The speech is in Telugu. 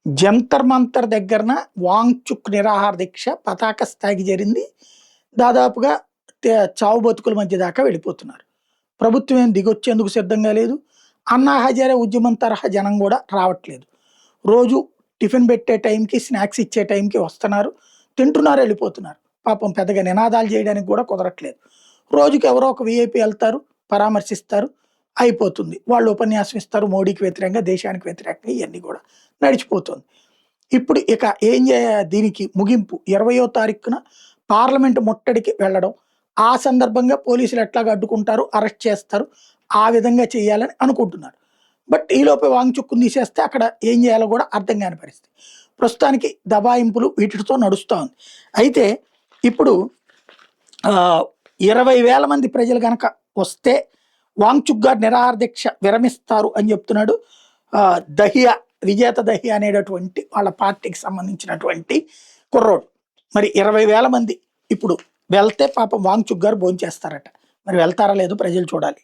జంతర్ మంతర్ దగ్గరన వాంగ్‌చుక్ నిరాహార దీక్ష పతాక స్థాయికి చేరింది. దాదాపుగా చావు బతుకుల మధ్య దాకా వెళ్ళిపోతున్నారు. ప్రభుత్వం ఏం దిగొచ్చేందుకు సిద్ధంగా లేదు. అన్నా హజారే ఉద్యమం తరహా జనం కూడా రావట్లేదు. రోజు టిఫిన్ పెట్టే టైంకి, స్నాక్స్ ఇచ్చే టైంకి వస్తున్నారు. తింటున్నారు, వెళ్ళిపోతున్నారు. పాపం పెద్దగా నినాదాలు చేయడానికి కూడా కుదరట్లేదు. రోజుకి ఎవరో ఒక వీఐపీ ఎళ్తారు, పరామర్శిస్తారు, అయిపోతుంది. వాళ్ళు ఉపన్యాసం ఇస్తారు మోడీకి వ్యతిరేకంగా, దేశానికి వ్యతిరేకంగా ఇయన్నీ కూడా నడిచిపోతుంది. ఇప్పుడు ఇక ఏం దీనికి ముగింపు 20వ తారీఖున పార్లమెంట్ ముట్టడికి వెళ్ళడం. ఆ సందర్భంగా పోలీసులు ఎట్లాగా అడ్డుకుంటారు, అరెస్ట్ చేస్తారు. ఆ విధంగా చేయాలని అనుకుంటున్నారు. బట్ ఈలోపే వాంగ్‌చుక్‌ని తీసేస్తే అక్కడ ఏం చేయాలో కూడా అర్థం కాని పరిస్థితి. ప్రస్తుతానికి దబాయింపులు వీటితో నడుస్తా ఉంది. అయితే ఇప్పుడు 20,000 మంది ప్రజలు గనక వస్తే వాంగ్‌చుక్ గారు నిరాహార దీక్ష విరమిస్తారు అని చెప్తున్నాడు. దహియా, విజేత దహియా అనేటటువంటి వాళ్ళ పార్టీకి సంబంధించినటువంటి కుర్రోడు. మరి 20,000 మంది ఇప్పుడు వెళ్తే పాపం వాంగ్‌చుక్ గారు భోంచేస్తారట. మరి వెళ్తారా లేదో ప్రజలు చూడాలి.